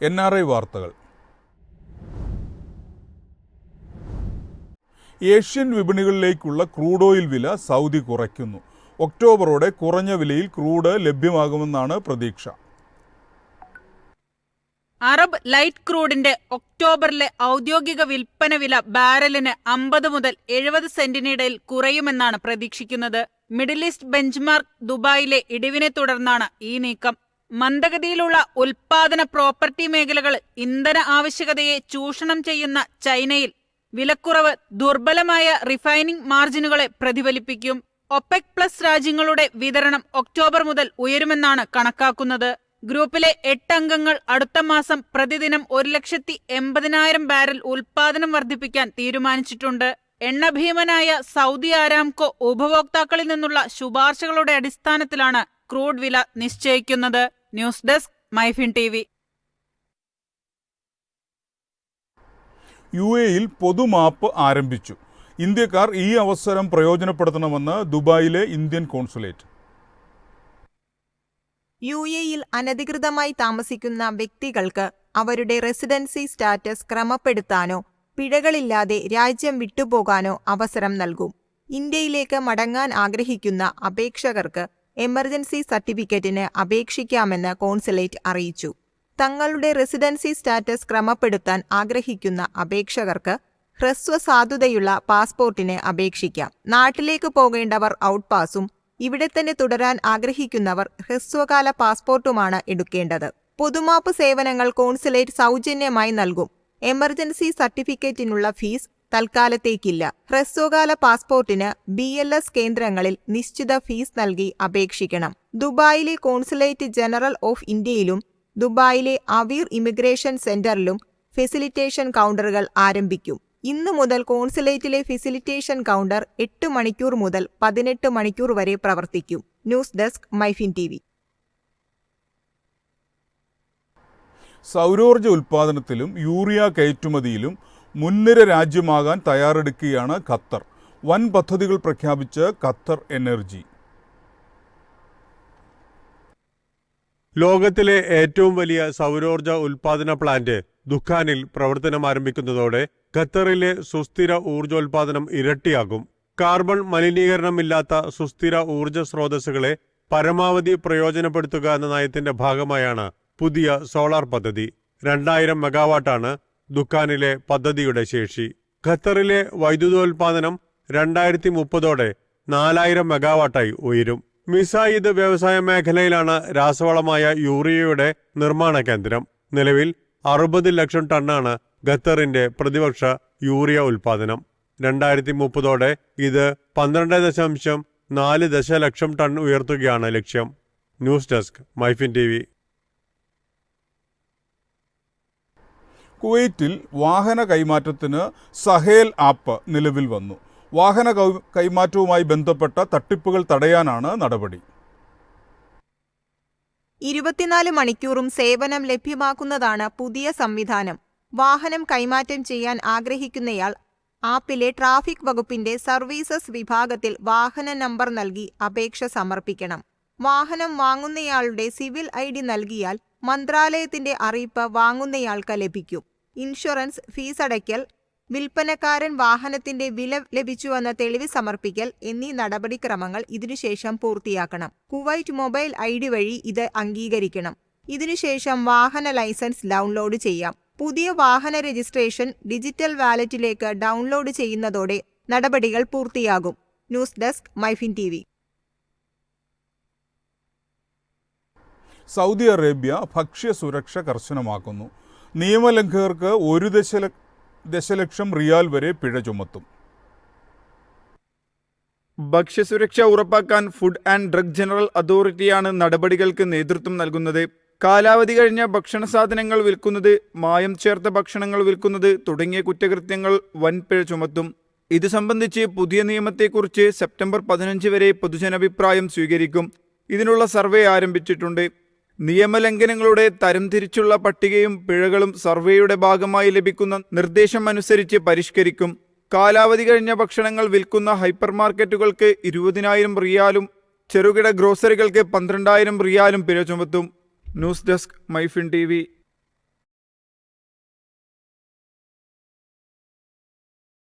NRI വാർത്തകൾ. Asian വിപണികളിലേക്കുള്ള crude oil വില Saudi കുറയ്ക്കുന്നു. ഒക്ടോബറോടെ കുറഞ്ഞ വിലയിൽ ക്രൂഡ് ലഭ്യമാകുമെന്നാണ് പ്രതീക്ഷ. അറബ് ലൈറ്റ് ക്രൂഡിന്റെ ഒക്ടോബറിലെ ഔദ്യോഗിക വിൽപ്പന വില ബാരലിന് 50 മുതൽ 70 സെന്റിനിടയിൽ കുറയുമെന്നാണ് പ്രതീക്ഷിക്കുന്നത്. മിഡിൽ ഈസ്റ്റ് ബെഞ്ച്മാർക്ക് ദുബായിലെ ഇടിവിനെ തുടർന്നാണ് ഈ നീക്കം. മന്ദഗതിയിലുള്ള ഉൽപാദന പ്രോപ്പർട്ടി മേഖലകൾ ഇന്ധന ആവശ്യകതയെ ചൂഷണം ചെയ്യുന്ന ചൈനയിൽ വിലക്കുറവ് ദുർബലമായ റിഫൈനിംഗ് മാർജിനുകളെ പ്രതിഫലിപ്പിക്കും. ഒപെക് പ്ലസ് രാജ്യങ്ങളുടെ വിതരണം ഒക്ടോബർ മുതൽ ഉയരുമെന്നാണ് കണക്കാക്കുന്നത്. ഗ്രൂപ്പിലെ 8 അംഗങ്ങൾ അടുത്ത മാസം പ്രതിദിനം 1,80,000 ബാരൽ ഉൽപാദനം വർദ്ധിപ്പിക്കാൻ തീരുമാനിച്ചിട്ടുണ്ട്. എണ്ണഭീമനായ സൗദി ആരാംകോ ഉപഭോക്താക്കളിൽ നിന്നുള്ള ശുപാർശകളുടെ അടിസ്ഥാനത്തിലാണ് ക്രൂഡ് വില നിശ്ചയിക്കുന്നത്. News desk MyFin TV. UAE-യിൽ പൊതുമാപ്പ് ആരംഭിച്ചു. ഇന്ത്യക്കാർ ഈ അവസരം പ്രയോജനപ്പെടുത്തണമെന്ന് ദുബായിലെ ഇന്ത്യൻ കോൺസുലേറ്റ്. UAE-യിൽ അനധികൃതമായി താമസിക്കുന്ന വ്യക്തികൾക്ക് അവരുടെ റെസിഡൻസി സ്റ്റാറ്റസ് ക്രമപ്പെടുത്താനോ പിഴകളില്ലാതെ രാജ്യം വിട്ടുപോകാനോ അവസരം നൽകും. ഇന്ത്യയിലേക്ക് മടങ്ങാൻ ആഗ്രഹിക്കുന്ന അപേക്ഷകർക്ക് എമർജൻസി സർട്ടിഫിക്കറ്റിന് അപേക്ഷിക്കാമെന്ന് കോൺസുലേറ്റ് അറിയിച്ചു. തങ്ങളുടെ റെസിഡൻസി സ്റ്റാറ്റസ് ക്രമപ്പെടുത്താൻ ആഗ്രഹിക്കുന്ന അപേക്ഷകർക്ക് ഹ്രസ്വസാധുതയുള്ള പാസ്പോർട്ടിന് അപേക്ഷിക്കാം. നാട്ടിലേക്ക് പോകേണ്ടവർ ഔട്ട് പാസും ഇവിടെ തന്നെ തുടരാൻ ആഗ്രഹിക്കുന്നവർ ഹ്രസ്വകാല പാസ്പോർട്ടുമാണ് എടുക്കേണ്ടത്. പൊതുമാപ്പ് സേവനങ്ങൾ കോൺസുലേറ്റ് സൗജന്യമായി നൽകും. എമർജൻസി സർട്ടിഫിക്കറ്റിനുള്ള ഫീസ് തൽക്കാലത്തേക്കില്ല. ഹ്രസ്വകാല പാസ്പോർട്ടിന് BLS കേന്ദ്രങ്ങളിൽ നിശ്ചിത ഫീസ് നൽകി അപേക്ഷിക്കണം. ദുബായിലെ കോൺസുലേറ്റ് ജനറൽ ഓഫ് ഇന്ത്യയിലും ദുബായിലെ അവീർ ഇമിഗ്രേഷൻ സെന്ററിലും ഫെസിലിറ്റേഷൻ കൗണ്ടറുകൾ ആരംഭിക്കും. ഇന്നു മുതൽ കോൺസുലേറ്റിലെ ഫെസിലിറ്റേഷൻ കൗണ്ടർ 8 മണിക്കൂർ മുതൽ 18 മണിക്കൂർ വരെ പ്രവർത്തിക്കും. News desk MyFin TV. സൗരോർജ്ജ ഉൽപ്പാദനത്തിലും യൂറിയ കയറ്റുമതിയിലും മുൻനിര രാജ്യമാകാൻ തയ്യാറെടുക്കുകയാണ് ഖത്തർ. വൻ പദ്ധതികൾ പ്രഖ്യാപിച്ച് ഖത്തർ എനർജി. ലോകത്തിലെ ഏറ്റവും വലിയ സൗരോർജ്ജ ഉൽപാദന പ്ലാന്റ് ദുഖാനിൽ പ്രവർത്തനം ആരംഭിക്കുന്നതോടെ ഖത്തറിലെ സുസ്ഥിര ഊർജ്ജോൽപാദനം ഇരട്ടിയാകും. കാർബൺ മലിനീകരണമില്ലാത്ത സുസ്ഥിര ഊർജ്ജ സ്രോതസ്സുകളെ പരമാവധി പ്രയോജനപ്പെടുത്തുക എന്ന നയത്തിന്റെ ഭാഗമായാണ് പുതിയ സോളാർ പദ്ധതി. 2000 മെഗാവാട്ടാണ് ദുഖാനിലെ പദ്ധതിയുടെ ശേഷി. ഖത്തറിലെ വൈദ്യുതോൽപാദനം 2030ഓടെ 4000 മെഗാവാട്ടായി ഉയരും. മിസായിദ് വ്യവസായ മേഖലയിലാണ് രാസവളമായ യൂറിയയുടെ നിർമ്മാണ കേന്ദ്രം. നിലവിൽ 60 ലക്ഷം ടണ്ണാണ് ഖത്തറിന്റെ പ്രതിവർഷ യൂറിയ ഉൽപാദനം. 2030ഓടെ ഇത് 12.4 ദശലക്ഷം ടൺ ഉയർത്തുകയാണ് ലക്ഷ്യം. News desk MyFin TV. കുവൈറ്റിൽ വാഹന കൈമാറ്റത്തിന് സഹേൽ ആപ്പ് നിലവിൽ വന്നു. വാഹന കൈമാറ്റവുമായി ബന്ധപ്പെട്ട തട്ടിപ്പുകൾ തടയാനാണ് നടപടി. 24 മണിക്കൂറും സേവനം ലഭ്യമാക്കുന്നതാണ് പുതിയ സംവിധാനം. വാഹനം കൈമാറ്റം ചെയ്യാൻ ആഗ്രഹിക്കുന്നയാൾ ആപ്പിലെ ട്രാഫിക് വകുപ്പിന്റെ സർവീസസ് വിഭാഗത്തിൽ വാഹന നമ്പർ നൽകി അപേക്ഷ സമർപ്പിക്കണം. വാഹനം വാങ്ങുന്നയാളുടെ സിവിൽ ID നൽകിയാൽ മന്ത്രാലയത്തിന്റെ അറിയിപ്പ് വാങ്ങുന്നയാൾക്ക് ലഭിക്കും. ഇൻഷുറൻസ്, ഫീസ് അടയ്ക്കൽ, വിൽപ്പനക്കാരൻ വാഹനത്തിന്റെ വില ലഭിച്ചുവെന്ന തെളിവ് സമർപ്പിക്കൽ എന്നീ നടപടിക്രമങ്ങൾ ഇതിനുശേഷം പൂർത്തിയാക്കണം. കുവൈറ്റ് മൊബൈൽ ID വഴി ഇത് അംഗീകരിക്കണം. ഇതിനുശേഷം വാഹന ലൈസൻസ് ഡൗൺലോഡ് ചെയ്യാം. പുതിയ വാഹന രജിസ്ട്രേഷൻ ഡിജിറ്റൽ വാലറ്റിലേക്ക് ഡൗൺലോഡ് ചെയ്യുന്നതോടെ നടപടികൾ പൂർത്തിയാകും. News desk MyFin TV. Saudi Arabia ഭക്ഷ്യസുരക്ഷ കർശനമാക്കുന്നു. നിയമലംഘകർക്ക് 1 ദശലക്ഷം റിയാൽ വരെ പിഴ ചുമത്തും. ഭക്ഷ്യസുരക്ഷ ഉറപ്പാക്കാൻ ഫുഡ് ആൻഡ് ഡ്രഗ് ജനറൽ അതോറിറ്റിയാണ് നടപടികൾക്ക് നേതൃത്വം നൽകുന്നത്. കാലാവധി കഴിഞ്ഞ ഭക്ഷണ സാധനങ്ങൾ വിൽക്കുന്നത്, മായം ചേർത്ത ഭക്ഷണങ്ങൾ വിൽക്കുന്നത് തുടങ്ങിയ കുറ്റകൃത്യങ്ങൾ വൻ പിഴ ചുമത്തും. ഇത് സംബന്ധിച്ച് പുതിയ നിയമത്തെക്കുറിച്ച് സെപ്റ്റംബർ 15 വരെ പൊതുജനാഭിപ്രായം സ്വീകരിക്കും. ഇതിനുള്ള സർവേ ആരംഭിച്ചിട്ടുണ്ട്. നിയമലംഘനങ്ങളുടെ തരംതിരിച്ചുള്ള പട്ടികയും പിഴകളും സർവേയുടെ ഭാഗമായി ലഭിക്കുന്ന നിർദ്ദേശം അനുസരിച്ച് പരിഷ്കരിക്കും. കാലാവധി കഴിഞ്ഞ ഭക്ഷണങ്ങൾ വിൽക്കുന്ന ഹൈപ്പർ മാർക്കറ്റുകൾക്ക് 20,000 റിയാലും ചെറുകിട ഗ്രോസറികൾക്ക് 12,000 റിയാലും പിഴ ചുമത്തും. News desk MyFin TV.